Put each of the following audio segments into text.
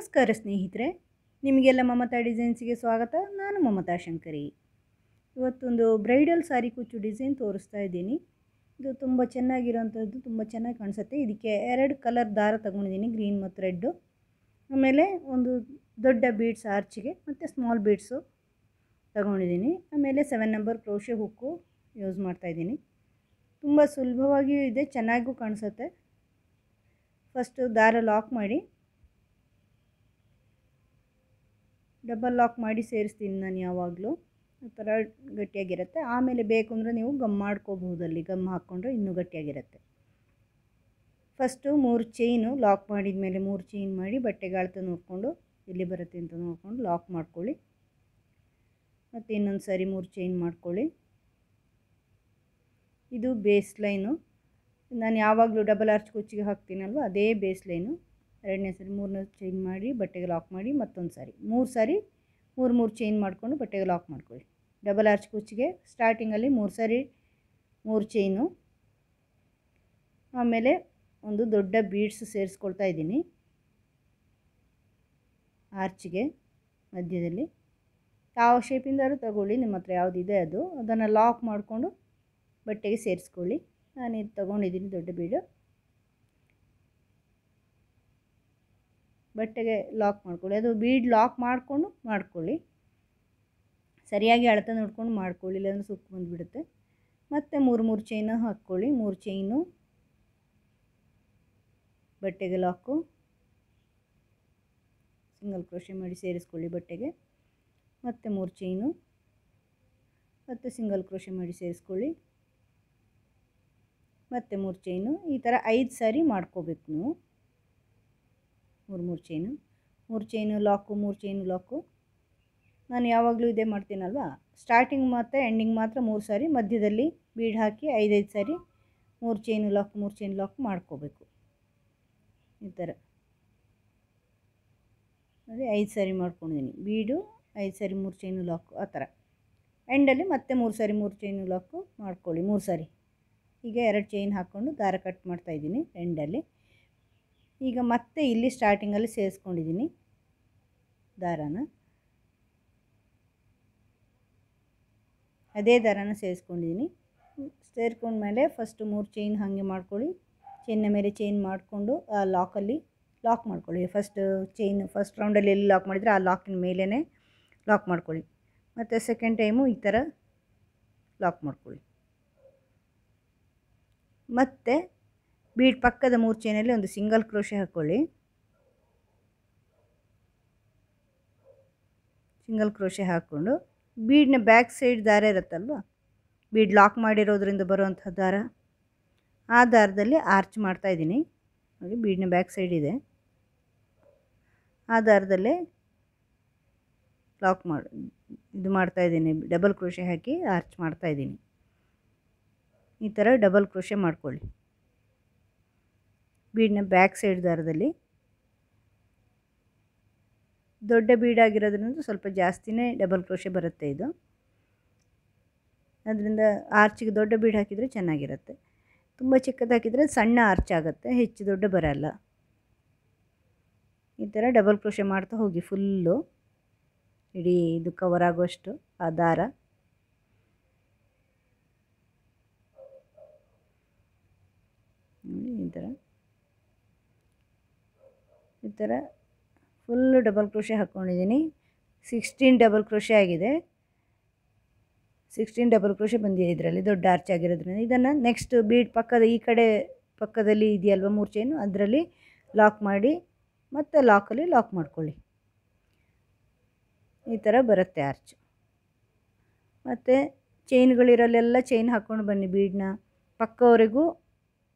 ನಮಸ್ಕಾರ ಸ್ನೇಹಿತರೆ, ನಿಮಗೆಲ್ಲ ಮಮತಾ ಡಿಸೈನ್ಸ್ಗೆ ಸ್ವಾಗತ. ನಾನು ಮಮತಾ ಶಂಕರಿ. ಇವತ್ತೊಂದು ಬ್ರೈಡಲ್ ಸಾರಿ ಕುಚ್ಚು ಡಿಸೈನ್ ತೋರಿಸ್ತಾ ಇದ್ದೀನಿ. ಇದು ತುಂಬ ಚೆನ್ನಾಗಿರೋಂಥದ್ದು, ತುಂಬ ಚೆನ್ನಾಗಿ ಕಾಣಿಸುತ್ತೆ. ಇದಕ್ಕೆ 2 ಕಲರ್ ದಾರ ತಗೊಂಡಿದ್ದೀನಿ, ಗ್ರೀನ್ ಮತ್ತು ರೆಡ್ಡು. ಆಮೇಲೆ ಒಂದು ದೊಡ್ಡ ಬೀಡ್ಸ್ ಆರ್ಚಿಗೆ ಮತ್ತು ಸ್ಮಾಲ್ ಬೀಡ್ಸು ತಗೊಂಡಿದ್ದೀನಿ. ಆಮೇಲೆ 7 ನಂಬರ್ ಕ್ರೋಶೆ ಹುಕ್ಕು ಯೂಸ್ ಮಾಡ್ತಾಯಿದ್ದೀನಿ. ತುಂಬ ಸುಲಭವಾಗಿಯೂ ಇದೆ, ಚೆನ್ನಾಗೂ ಕಾಣಿಸುತ್ತೆ. ಫಸ್ಟು ದಾರ ಲಾಕ್ ಮಾಡಿ, ಡಬಲ್ ಲಾಕ್ ಮಾಡಿ ಸೇರಿಸ್ತೀನಿ ನಾನು ಯಾವಾಗಲೂ. ಆ ಥರ ಗಟ್ಟಿಯಾಗಿರುತ್ತೆ. ಆಮೇಲೆ ಬೇಕು ಅಂದರೆ ನೀವು ಗಮ್ ಮಾಡ್ಕೋಬಹುದು, ಅಲ್ಲಿ ಗಮ್ ಹಾಕ್ಕೊಂಡ್ರೆ ಇನ್ನೂ ಗಟ್ಟಿಯಾಗಿರುತ್ತೆ. ಫಸ್ಟು 3 ಚೈನು ಲಾಕ್ ಮಾಡಿದ ಮೇಲೆ 3 ಚೈನ್ ಮಾಡಿ ಬಟ್ಟೆಗೆ ಅಳತೆ ನೋಡಿಕೊಂಡು ಎಲ್ಲಿ ಬರುತ್ತೆ ಅಂತ ನೋಡಿಕೊಂಡು ಲಾಕ್ ಮಾಡ್ಕೊಳ್ಳಿ. ಮತ್ತು ಇನ್ನೊಂದು ಸಾರಿ 3 ಚೈನ್ ಮಾಡ್ಕೊಳ್ಳಿ. ಇದು ಬೇಸ್ ಲೈನು. ನಾನು ಯಾವಾಗಲೂ ಡಬಲ್ ಆರ್ಚ್ ಕುಚ್ಚಿಗೆ ಹಾಕ್ತೀನಲ್ವ, ಅದೇ ಬೇಸ್ ಲೈನು. 2ನೇ ಸಾರಿ 3ನೇ ಚೈನ್ ಮಾಡಿ ಬಟ್ಟೆಗೆ ಲಾಕ್ ಮಾಡಿ ಮತ್ತೊಂದು ಸಾರಿ 3 ಸಾರಿ 3 ಚೈನ್ ಮಾಡಿಕೊಂಡು ಬಟ್ಟೆಗೆ ಲಾಕ್ ಮಾಡ್ಕೊಳ್ಳಿ. ಡಬಲ್ ಆರ್ಚ್ ಕುಚ್ಚಿಗೆ ಸ್ಟಾರ್ಟಿಂಗಲ್ಲಿ 3 ಸಾರಿ 3 ಚೈನು. ಆಮೇಲೆ ಒಂದು ದೊಡ್ಡ ಬೀಡ್ಸ್ ಸೇರಿಸ್ಕೊಳ್ತಾ ಇದ್ದೀನಿ ಆರ್ಚಿಗೆ ಮಧ್ಯದಲ್ಲಿ. ಯಾವ ಶೇಪಿಂದಾದ್ರೂ ತಗೊಳ್ಳಿ, ನಿಮ್ಮ ಹತ್ರ ಯಾವುದಿದೆ ಅದನ್ನು ಲಾಕ್ ಮಾಡಿಕೊಂಡು ಬಟ್ಟೆಗೆ ಸೇರಿಸ್ಕೊಳ್ಳಿ. ನಾನು ಇದು ತೊಗೊಂಡಿದ್ದೀನಿ ದೊಡ್ಡ ಬೀಡು. ಬಟ್ಟೆಗೆ ಲಾಕ್ ಮಾಡ್ಕೊಳ್ಳಿ. ಅದು ಬೀಡ್ ಲಾಕ್ ಮಾಡಿಕೊಂಡು ಮಾಡ್ಕೊಳ್ಳಿ, ಸರಿಯಾಗಿ ಅಳತೆ ನೋಡ್ಕೊಂಡು ಮಾಡ್ಕೊಳ್ಳಿ, ಇಲ್ಲಾಂದರೆ ಸುಕ್ಕು ಬಂದುಬಿಡುತ್ತೆ. ಮತ್ತು 3 ಚೈನು ಹಾಕ್ಕೊಳ್ಳಿ. 3 ಚೈನು ಬಟ್ಟೆಗೆ ಲಾಕು, ಸಿಂಗಲ್ ಕ್ರೋಶೆ ಮಾಡಿ ಸೇರಿಸ್ಕೊಳ್ಳಿ ಬಟ್ಟೆಗೆ. ಮತ್ತು 3 ಚೈನು ಮತ್ತು ಸಿಂಗಲ್ ಕ್ರೋಶೆ ಮಾಡಿ ಸೇರಿಸ್ಕೊಳ್ಳಿ. ಮತ್ತು 3 ಚೈನು. ಈ ಥರ 5 ಸಾರಿ ಮಾಡ್ಕೋಬೇಕು ನೀವು. 3 ಚೈನು, 3 ಚೈನು ಲಾಕು, 3 ಚೈನು ಲಾಕು. ನಾನು ಯಾವಾಗಲೂ ಇದೇ ಮಾಡ್ತೀನಲ್ವ, ಸ್ಟಾರ್ಟಿಂಗ್ ಮತ್ತು ಎಂಡಿಂಗ್ ಮಾತ್ರ 3 ಸಾರಿ, ಮಧ್ಯದಲ್ಲಿ ಬೀಡ್ ಹಾಕಿ 5 ಸಾರಿ 3 ಚೈನು ಲಾಕ್ 3 ಚೈನ್ ಲಾಕ್ ಮಾಡ್ಕೋಬೇಕು. ಈ ಥರ ನೋಡಿ 5 ಸಾರಿ ಮಾಡ್ಕೊಂಡಿದ್ದೀನಿ. ಬೀಡು 5 ಸಾರಿ 3 ಚೈನು ಲಾಕು, ಆ ಥರ. ಎಂಡಲ್ಲಿ ಮತ್ತೆ 3 ಸಾರಿ 3 ಚೈನು ಲಾಕು ಮಾಡ್ಕೊಳ್ಳಿ. 3 ಸಾರಿ ಈಗ 2 ಚೈನ್ ಹಾಕ್ಕೊಂಡು ದಾರ ಕಟ್ ಮಾಡ್ತಾಯಿದ್ದೀನಿ ಎಂಡಲ್ಲಿ. ಈಗ ಮತ್ತೆ ಇಲ್ಲಿ ಸ್ಟಾರ್ಟಿಂಗಲ್ಲಿ ಸೇರಿಸ್ಕೊಂಡಿದ್ದೀನಿ ದಾರಾನ, ಅದೇ ದಾರಾನ ಸೇರಿಸ್ಕೊಂಡಿದ್ದೀನಿ. ಸೇರ್ಕೊಂಡ್ಮೇಲೆ ಫಸ್ಟು 3 ಚೈನ್ ಹಾಗೆ ಮಾಡ್ಕೊಳ್ಳಿ. ಚೈನ್ನ ಮೇಲೆ ಚೈನ್ ಮಾಡಿಕೊಂಡು ಆ ಲಾಕಲ್ಲಿ ಲಾಕ್ ಮಾಡ್ಕೊಳ್ಳಿ. ಫಸ್ಟ್ ರೌಂಡಲ್ಲಿ ಎಲ್ಲಿ ಲಾಕ್ ಮಾಡಿದರೆ ಆ ಲಾಕಿನ ಮೇಲೇ ಲಾಕ್ ಮಾಡ್ಕೊಳ್ಳಿ. ಮತ್ತು ಸೆಕೆಂಡ್ ಟೈಮು ಈ ಥರ ಲಾಕ್ ಮಾಡ್ಕೊಳ್ಳಿ. ಮತ್ತು ಬೀಡ್ ಪಕ್ಕದ 3 ಚೈನಲ್ಲಿ ಒಂದು ಸಿಂಗಲ್ ಕ್ರೋಶೆ ಹಾಕ್ಕೊಳ್ಳಿ. ಸಿಂಗಲ್ ಕ್ರೋಶೆ ಹಾಕ್ಕೊಂಡು ಬೀಡ್ನ ಬ್ಯಾಕ್ ಸೈಡ್ ದಾರ ಇರುತ್ತಲ್ವ, ಬೀಡ್ ಲಾಕ್ ಮಾಡಿರೋದ್ರಿಂದ ಬರುವಂಥ ದಾರ, ಆ ದಾರದಲ್ಲಿ ಆರ್ಚ್ ಮಾಡ್ತಾಯಿದ್ದೀನಿ ನೋಡಿ. ಬೀಡ್ನ ಬ್ಯಾಕ್ ಸೈಡ್ ಇದೆ, ಆ ದಾರದಲ್ಲೇ ಲಾಕ್ ಇದು ಮಾಡ್ತಾಯಿದ್ದೀನಿ. ಡಬಲ್ ಕ್ರೋಶೆ ಹಾಕಿ ಆರ್ಚ್ ಮಾಡ್ತಾಯಿದ್ದೀನಿ. ಈ ಥರ ಡಬಲ್ ಕ್ರೋಶೆ ಮಾಡ್ಕೊಳ್ಳಿ ಬೀಡ್ನ ಬ್ಯಾಕ್ ಸೈಡ್ ದಾರದಲ್ಲಿ. ದೊಡ್ಡ ಬೀಡಾಗಿರೋದ್ರಿಂದ ಸ್ವಲ್ಪ ಜಾಸ್ತಿನೇ ಡಬಲ್ ಕ್ರೋಶೆ ಬರುತ್ತೆ ಇದು. ಅದರಿಂದ ಆರ್ಚಿಗೆ ದೊಡ್ಡ ಬೀಡ್ ಹಾಕಿದರೆ ಚೆನ್ನಾಗಿರುತ್ತೆ. ತುಂಬ ಚಿಕ್ಕದು ಹಾಕಿದರೆ ಸಣ್ಣ ಆರ್ಚ್ ಆಗುತ್ತೆ, ಹೆಚ್ಚು ದೊಡ್ಡ ಬರಲ್ಲ. ಈ ಥರ ಡಬಲ್ ಕ್ರೋಶೆ ಮಾಡ್ತಾ ಹೋಗಿ ಫುಲ್ಲು ಇಡೀ ಇದು ಕವರ್ ಆಗುವಷ್ಟು ಆ ದಾರ. ಈ ಥರ ಫುಲ್ಲು ಡಬಲ್ ಕ್ರೋಶೆ ಹಾಕ್ಕೊಂಡಿದ್ದೀನಿ. 16 ಡಬಲ್ ಕ್ರೋಶೆ ಆಗಿದೆ. 16 ಡಬಲ್ ಕ್ರೋಶೆ ಬಂದಿದೆ ಇದರಲ್ಲಿ, ದೊಡ್ಡ ಆರ್ಚ್ ಆಗಿರೋದ್ರಿಂದ. ಇದನ್ನು ನೆಕ್ಸ್ಟ್ ಬೀಡ್ ಪಕ್ಕದ ಈ ಕಡೆ ಪಕ್ಕದಲ್ಲಿ ಇದೆಯಲ್ವ 3 ಚೈನು, ಅದರಲ್ಲಿ ಲಾಕ್ ಮಾಡಿ ಮತ್ತು ಲಾಕಲ್ಲಿ ಲಾಕ್ ಮಾಡ್ಕೊಳ್ಳಿ. ಈ ಥರ ಬರುತ್ತೆ ಆರ್ಚ್. ಮತ್ತು ಚೈನ್ಗಳಿರಲ್ಲೆಲ್ಲ ಚೈನ್ ಹಾಕ್ಕೊಂಡು ಬನ್ನಿ. ಬೀಡ್ನ ಪಕ್ಕವರೆಗೂ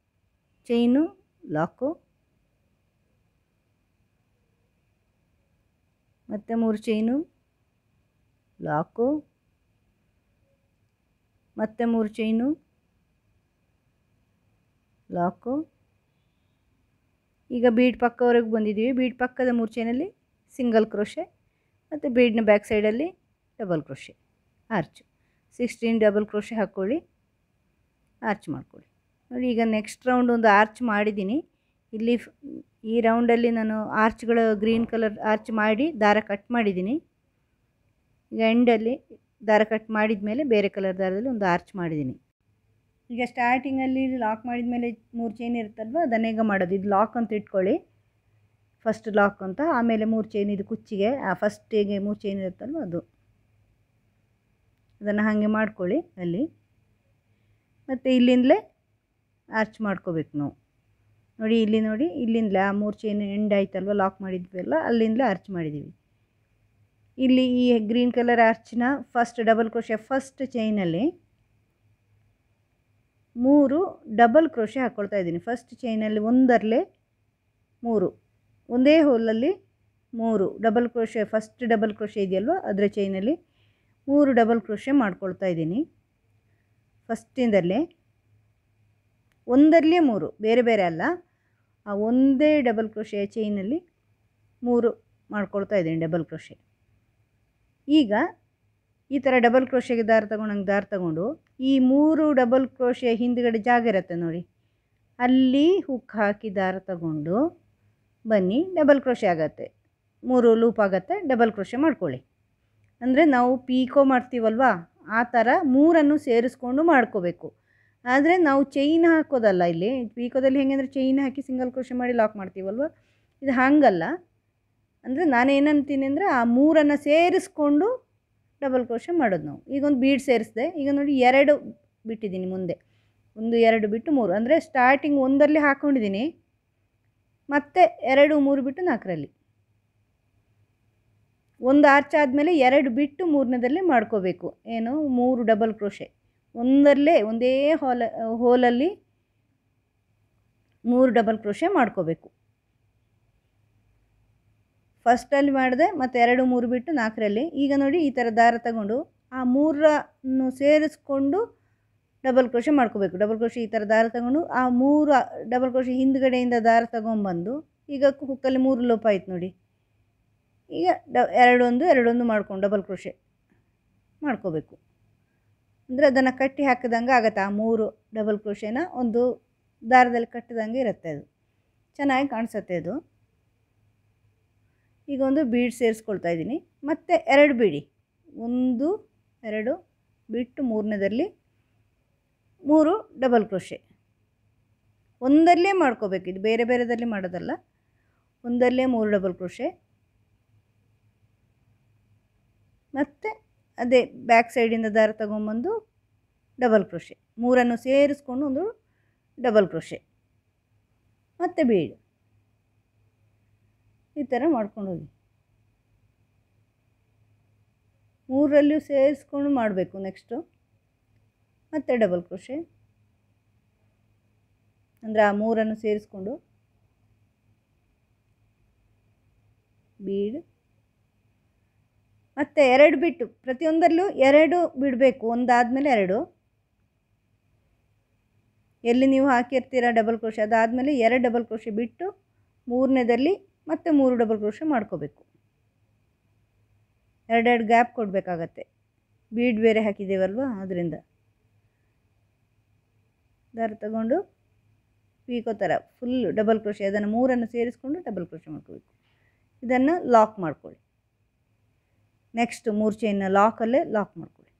ಚೈನು ಲಾಕು, ಮತ್ತು 3 ಚೈನು ಲಾಕು, ಮತ್ತು 3 ಚೈನು ಲಾಕು. ಈಗ ಬೀಡ್ ಪಕ್ಕವರೆಗೂ ಬಂದಿದ್ದೀವಿ. ಬೀಡ್ ಪಕ್ಕದ 3 ಚೈನಲ್ಲಿ ಸಿಂಗಲ್ ಕ್ರೋಶೆ ಮತ್ತು ಬೀಡ್ನ ಬ್ಯಾಕ್ ಸೈಡಲ್ಲಿ double crochet arch. 16 double crochet ಹಾಕ್ಕೊಳ್ಳಿ, ಆರ್ಚ್ ಮಾಡ್ಕೊಳ್ಳಿ ನೋಡಿ. ಈಗ ನೆಕ್ಸ್ಟ್ ರೌಂಡ್ ಒಂದು ಆರ್ಚ್ ಮಾಡಿದ್ದೀನಿ. ಇಲ್ಲಿ ಈ ರೌಂಡಲ್ಲಿ ನಾನು ಆರ್ಚ್ಗಳು ಗ್ರೀನ್ ಕಲರ್ ಆರ್ಚ್ ಮಾಡಿ ದಾರ ಕಟ್ ಮಾಡಿದ್ದೀನಿ. ಈಗ ಎಂಡಲ್ಲಿ ದಾರ ಕಟ್ ಮಾಡಿದ ಮೇಲೆ ಬೇರೆ ಕಲರ್ ದಾರದಲ್ಲಿ ಒಂದು ಆರ್ಚ್ ಮಾಡಿದ್ದೀನಿ. ಈಗ ಸ್ಟಾರ್ಟಿಂಗಲ್ಲಿ ಲಾಕ್ ಮಾಡಿದ ಮೇಲೆ 3 ಚೈನ್ ಇರುತ್ತಲ್ವ, ಅದನ್ನೇ ಈಗ ಮಾಡೋದು. ಇದು ಲಾಕ್ ಅಂತ ಇಟ್ಕೊಳ್ಳಿ, ಫಸ್ಟ್ ಲಾಕ್ ಅಂತ. ಆಮೇಲೆ 3 ಚೈನ್ ಇದು ಕುಚ್ಚಿಗೆ, ಫಸ್ಟಿಗೆ 3 ಚೈನ್ ಇರುತ್ತಲ್ವ ಅದು, ಅದನ್ನು ಹಾಗೆ ಮಾಡ್ಕೊಳ್ಳಿ ಅಲ್ಲಿ. ಮತ್ತು ಇಲ್ಲಿಂದಲೇ ಆರ್ಚ್ ಮಾಡ್ಕೋಬೇಕು ನಾವು. ನೋಡಿ ಇಲ್ಲಿ ನೋಡಿ, ಇಲ್ಲಿಂದಲೇ ಆ 3 ಚೈನ್ ಎಂಡ್ ಆಯ್ತಲ್ವ, ಲಾಕ್ ಮಾಡಿದ್ವಲ್ಲ, ಅಲ್ಲಿಂದಲೇ ಆರ್ಚ್ ಮಾಡಿದ್ದೀವಿ. ಇಲ್ಲಿ ಈ ಗ್ರೀನ್ ಕಲರ್ ಆರ್ಚ್ನ ಫಸ್ಟ್ ಡಬಲ್ ಕ್ರೋಶೆ ಫಸ್ಟ್ ಚೈನಲ್ಲಿ 3 ಡಬಲ್ ಕ್ರೋಶೆ ಹಾಕ್ಕೊಳ್ತಾ ಇದ್ದೀನಿ. ಫಸ್ಟ್ ಚೈನಲ್ಲಿ ಒಂದರಲ್ಲೇ 3, ಒಂದೇ ಹೋಲಲ್ಲಿ 3 double crochet, first double crochet ಇದೆಯಲ್ವ ಅದರ ಚೈನಲ್ಲಿ 3 ಡಬಲ್ ಕ್ರೋಶೆ ಮಾಡ್ಕೊಳ್ತಾ ಇದ್ದೀನಿ. ಫಸ್ಟಿಂದಲೇ ಒಂದರಲ್ಲೇ 3, ಬೇರೆ ಬೇರೆ ಅಲ್ಲ, ಆ ಒಂದೇ ಡಬಲ್ ಕ್ರೋಶೆಯ ಚೈನಲ್ಲಿ 3 ಮಾಡ್ಕೊಳ್ತಾ ಇದ್ದೀನಿ ಡಬಲ್ ಕ್ರೋಶೆ. ಈಗ ಈ ಥರ ಡಬಲ್ ಕ್ರೋಶೆಗೆ ದಾರ ತಗೊಂಡು ದಾರ ತಗೊಂಡು ಈ 3 ಡಬಲ್ ಕ್ರೋಶೆಯ ಹಿಂದ್ಗಡೆ ಜಾಗ ಇರುತ್ತೆ ನೋಡಿ, ಅಲ್ಲಿ ಹುಕ್ ಹಾಕಿ ದಾರ ತಗೊಂಡು ಬನ್ನಿ, ಡಬಲ್ ಕ್ರೋಶೆ ಆಗುತ್ತೆ, 3 ಲೂಪ್ ಆಗುತ್ತೆ, ಡಬಲ್ ಕ್ರೋಶೆ ಮಾಡ್ಕೊಳ್ಳಿ. ಅಂದರೆ ನಾವು ಪೀಕೋ ಮಾಡ್ತೀವಲ್ವ ಆ ಥರ 3 ಸೇರಿಸ್ಕೊಂಡು ಮಾಡ್ಕೋಬೇಕು. ಆದರೆ ನಾವು ಚೈನ್ ಹಾಕೋದಲ್ಲ ಇಲ್ಲಿ. ಪೀಕೋದಲ್ಲಿ ಹೆಂಗೆ ಅಂದರೆ ಚೈನ್ ಹಾಕಿ ಸಿಂಗಲ್ ಕ್ರೋಶೆ ಮಾಡಿ ಲಾಕ್ ಮಾಡ್ತೀವಲ್ವ, ಇದು ಹಾಗಲ್ಲ. ಅಂದರೆ ನಾನೇನಂತೀನಿ ಅಂದರೆ ಆ 3 ಸೇರಿಸ್ಕೊಂಡು ಡಬಲ್ ಕ್ರೋಶೆ ಮಾಡೋದು ನಾವು. ಈಗ ಒಂದು ಬೀಡ್ ಸೇರಿಸಿದೆ, ಈಗ ನೋಡಿ 2 ಬಿಟ್ಟಿದ್ದೀನಿ ಮುಂದೆ, 1 2 ಬಿಟ್ಟು 3, ಅಂದರೆ ಸ್ಟಾರ್ಟಿಂಗ್ 1ರಲ್ಲಿ ಹಾಕ್ಕೊಂಡಿದ್ದೀನಿ, ಮತ್ತು 2 3 ಬಿಟ್ಟು 4ರಲ್ಲಿ ಒಂದು ಆರ್ಚ್ ಆದಮೇಲೆ 2 ಬಿಟ್ಟು 3ನೇದಲ್ಲಿ ಮಾಡ್ಕೋಬೇಕು. ಏನು 3 ಡಬಲ್ ಕ್ರೋಶೆ ಒಂದರಲ್ಲೇ ಒಂದೇ ಹೋಲಲ್ಲಿ 3 ಡಬಲ್ ಕ್ರೋಶೆ ಮಾಡ್ಕೋಬೇಕು. ಫಸ್ಟಲ್ಲಿ ಮಾಡಿದೆ, ಮತ್ತು 2 3 ಬಿಟ್ಟು 4ರಲ್ಲಿ. ಈಗ ನೋಡಿ ಈ ಥರ ದಾರ ತಗೊಂಡು ಆ 3 ಸೇರಿಸ್ಕೊಂಡು ಡಬಲ್ ಕ್ರೋಶೆ ಮಾಡ್ಕೋಬೇಕು. ಡಬಲ್ ಕ್ರೋಶೆ ಈ ಥರ ದಾರ ತಗೊಂಡು ಆ 3 ಡಬಲ್ ಕ್ರೋಶೆ ಹಿಂದ್ಗಡೆಯಿಂದ ದಾರ ತಗೊಂಬಂದು, ಈಗ ಹುಕ್ಕಲ್ಲಿ 3 ಲೂಪ್ ಆಯ್ತು ನೋಡಿ. ಈಗ 2 1 ಮಾಡ್ಕೊಂಡು ಡಬಲ್ ಕ್ರೋಶೆ ಮಾಡ್ಕೋಬೇಕು. ಅಂದರೆ ಅದನ್ನು ಕಟ್ಟಿ ಹಾಕಿದಂಗೆ ಆಗುತ್ತೆ. ಆ 3 ಡಬಲ್ ಕ್ರೋಶೆನ ಒಂದು ದಾರದಲ್ಲಿ ಕಟ್ಟಿದಂಗೆ ಇರುತ್ತೆ, ಅದು ಚೆನ್ನಾಗಿ ಕಾಣಿಸುತ್ತೆ ಅದು. ಈಗ ಒಂದು ಬೀಡ್ ಸೇರಿಸ್ಕೊಳ್ತಾ ಇದ್ದೀನಿ, ಮತ್ತು 2 ಬಿಡಿ, 1 2 ಬಿಟ್ಟು 3ನೇದಲ್ಲಿ 3 ಡಬಲ್ ಕ್ರೋಶೆ ಒಂದರಲ್ಲೇ ಮಾಡ್ಕೋಬೇಕು. ಇದು ಬೇರೆ ಬೇರೆದಲ್ಲಿ ಮಾಡೋದಲ್ಲ, ಒಂದರಲ್ಲೇ 3 ಡಬಲ್ ಕ್ರೋಶೆ. ಮತ್ತು ಅದೇ ಬ್ಯಾಕ್ ಸೈಡಿಂದ ದಾರ ತಗೊಂಬಂದು ಡಬಲ್ ಕ್ರೋಶೆ, 3 ಸೇರಿಸ್ಕೊಂಡು ಒಂದು ಡಬಲ್ ಕ್ರೋಶೆ, ಮತ್ತು ಬೀಡ್. ಈ ಥರ ಮಾಡ್ಕೊಂಡು ಹೋಗಿ 3ರಲ್ಲೂ ಸೇರಿಸ್ಕೊಂಡು ಮಾಡಬೇಕು. ನೆಕ್ಸ್ಟು ಮತ್ತು ಡಬಲ್ ಕ್ರೋಶೆ, ಅಂದರೆ ಆ 3 ಸೇರಿಸ್ಕೊಂಡು ಬೀಡ್, ಮತ್ತು 2 ಬಿಟ್ಟು ಪ್ರತಿಯೊಂದರಲ್ಲೂ 2 ಬಿಡಬೇಕು, ಒಂದಾದಮೇಲೆ 2. ಎಲ್ಲಿ ನೀವು ಹಾಕಿರ್ತೀರ ಡಬಲ್ ಕ್ರೋಶೆ ಅದಾದಮೇಲೆ 2 ಡಬಲ್ ಕ್ರೋಶೆ ಬಿಟ್ಟು 3ನೇದಲ್ಲಿ ಮತ್ತೆ 3 ಡಬಲ್ ಕ್ರೋಶೆ ಮಾಡ್ಕೋಬೇಕು. 2 ಗ್ಯಾಪ್ ಕೊಡಬೇಕಾಗತ್ತೆ, ಬೀಡ್ ಬೇರೆ ಹಾಕಿದ್ದೇವಲ್ವ ಅದರಿಂದ. ದಾರ ತಗೊಂಡು ಪೀಕೋ ಥರ ಫುಲ್ ಡಬಲ್ ಕ್ರೋಶೆ, ಅದನ್ನು 3 ಸೇರಿಸ್ಕೊಂಡು ಡಬಲ್ ಕ್ರೋಶೆ ಮಾಡ್ಕೋಬೇಕು. ಇದನ್ನು ಲಾಕ್ ಮಾಡ್ಕೊಳ್ಳಿ. ನೆಕ್ಸ್ಟ್ 3 ಚೈನ್ನ ಲಾಕಲ್ಲೇ ಲಾಕ್ ಮಾಡ್ಕೊಳ್ಳಿ.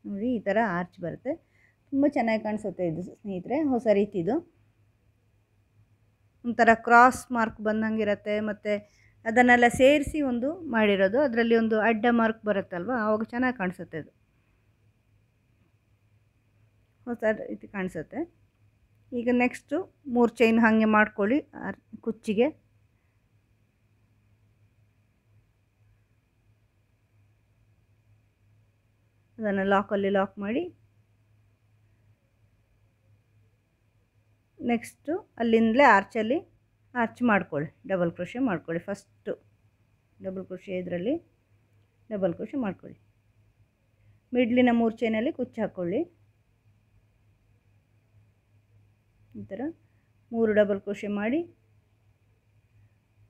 ನೋಡಿ ಈ ಥರ ಆರ್ಚ್ ಬರುತ್ತೆ, ತುಂಬ ಚೆನ್ನಾಗಿ ಕಾಣಿಸುತ್ತೆ ಇದು ಸ್ನೇಹಿತರೆ. ಹೊಸ ರೀತಿದು ಒಂಥರ ಕ್ರಾಸ್ ಮಾರ್ಕ್ ಬಂದಂಗೆ ಇರುತ್ತೆ, ಮತ್ತು ಅದನ್ನೆಲ್ಲ ಸೇರಿಸಿ ಒಂದು ಮಾಡಿರೋದು, ಅದರಲ್ಲಿ ಒಂದು ಅಡ್ಡ ಮಾರ್ಕ್ ಬರುತ್ತಲ್ವ, ಆವಾಗ ಚೆನ್ನಾಗಿ ಕಾಣಿಸುತ್ತೆ ಅದು, ಹೊಸ ರೀತಿ ಕಾಣಿಸುತ್ತೆ. ಈಗ ನೆಕ್ಸ್ಟು 3 ಚೈನ್ ಹಾಗೆ ಮಾಡ್ಕೊಳ್ಳಿ ಕುಚ್ಚಿಗೆ. ಅದನ್ನು ಲಾಕಲ್ಲಿ ಲಾಕ್ ಮಾಡಿ, ನೆಕ್ಸ್ಟು ಅಲ್ಲಿಂದಲೇ ಆರ್ಚಲ್ಲಿ ಆರ್ಚ್ ಮಾಡ್ಕೊಳ್ಳಿ, ಡಬಲ್ ಕ್ರೋಶೆ ಮಾಡ್ಕೊಳ್ಳಿ. ಫಸ್ಟು ಡಬಲ್ ಕ್ರೋಶೆ ಇದರಲ್ಲಿ ಡಬಲ್ ಕ್ರೋಶೆ ಮಾಡ್ಕೊಳ್ಳಿ. ಮಿಡ್ಲಿನ 3 ಚೈನಲ್ಲಿ ಕುಚ್ಚು ಹಾಕ್ಕೊಳ್ಳಿ. ಈ ಥರ 3 ಡಬಲ್ ಕ್ರೋಶೆ ಮಾಡಿ,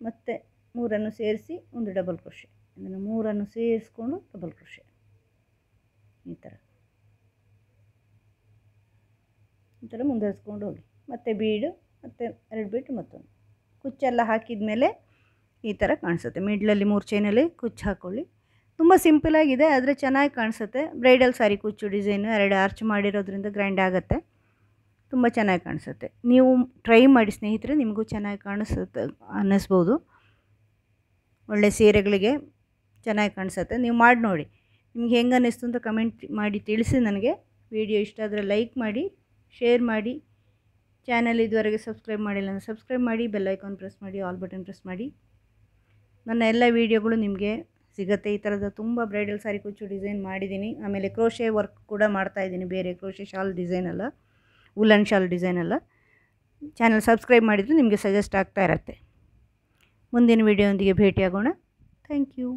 ಮತ್ತು 3 ಸೇರಿಸಿ ಒಂದು ಡಬಲ್ ಕ್ರೋಶೆ, ಇದನ್ನು 3 ಸೇರಿಸ್ಕೊಂಡು ಡಬಲ್ ಕ್ರೋಶೆ. ಈ ಥರ ಮುಂದುವರಿಸ್ಕೊಂಡು ಹೋಗಿ, ಮತ್ತು ಬೀಡು, ಮತ್ತು 2 ಬಿಟ್ಟು ಮತ್ತೊಂದು. ಕುಚ್ಚೆಲ್ಲ ಹಾಕಿದ ಮೇಲೆ ಈ ಥರ ಕಾಣಿಸುತ್ತೆ. ಮಿಡ್ಲಲ್ಲಿ 3 ಚೈನಲ್ಲಿ ಕುಚ್ಚು ಹಾಕ್ಕೊಳ್ಳಿ. ತುಂಬ ಸಿಂಪಲಾಗಿದೆ, ಆದರೆ ಚೆನ್ನಾಗಿ ಕಾಣಿಸುತ್ತೆ. ಬ್ರೈಡಲ್ ಸಾರಿ ಕುಚ್ಚು ಡಿಸೈನು 2 ಆರ್ಚ್ ಮಾಡಿರೋದ್ರಿಂದ ಗ್ರ್ಯಾಂಡ್ ಆಗುತ್ತೆ, ತುಂಬ ಚೆನ್ನಾಗಿ ಕಾಣಿಸುತ್ತೆ. ನೀವು ಟ್ರೈ ಮಾಡಿ ಸ್ನೇಹಿತರೆ, ನಿಮಗೂ ಚೆನ್ನಾಗಿ ಕಾಣಿಸುತ್ತೆ ಅನ್ನಿಸ್ಬೋದು. ಒಳ್ಳೆ ಸೀರೆಗಳಿಗೆ ಚೆನ್ನಾಗಿ ಕಾಣಿಸುತ್ತೆ. ನೀವು ಮಾಡಿ ನೋಡಿ, ನಿಮ್ಗೆ ಹೆಂಗೆ ಅನ್ನಿಸ್ತು ಅಂತ ಕಮೆಂಟ್ ಮಾಡಿ ತಿಳಿಸಿ ನನಗೆ. ವಿಡಿಯೋ ಇಷ್ಟ ಆದರೆ ಲೈಕ್ ಮಾಡಿ, ಶೇರ್ ಮಾಡಿ. ಚಾನಲ್ ಇದುವರೆಗೆ ಸಬ್ಸ್ಕ್ರೈಬ್ ಮಾಡಿಲ್ಲ ಅಂದರೆ ಸಬ್ಸ್ಕ್ರೈಬ್ ಮಾಡಿ, ಬೆಲ್ ಐಕಾನ್ ಪ್ರೆಸ್ ಮಾಡಿ, ಆಲ್ ಬಟನ್ ಪ್ರೆಸ್ ಮಾಡಿ. ನನ್ನ ಎಲ್ಲ ವೀಡಿಯೋಗಳು ನಿಮಗೆ ಸಿಗುತ್ತೆ. ಈ ಥರದ ತುಂಬ ಬ್ರೈಡಲ್ ಸಾರಿ ಕುಚ್ಚು ಡಿಸೈನ್ ಮಾಡಿದ್ದೀನಿ. ಆಮೇಲೆ ಕ್ರೋಶೆ ವರ್ಕ್ ಕೂಡ ಮಾಡ್ತಾಯಿದ್ದೀನಿ, ಬೇರೆ ಕ್ರೋಶೆ ಶಾಲ್ ಡಿಸೈನ್ ಅಲ್ಲ, ವುಲನ್ ಶಾಲ್ ಡಿಸೈನ್ ಅಲ್ಲ. ಚಾನಲ್ ಸಬ್ಸ್ಕ್ರೈಬ್ ಮಾಡಿದರೆ ನಿಮಗೆ ಸಜೆಸ್ಟ್ ಆಗ್ತಾ ಇರುತ್ತೆ. ಮುಂದಿನ ವೀಡಿಯೋದೊಂದಿಗೆ ಭೇಟಿಯಾಗೋಣ. Thank you.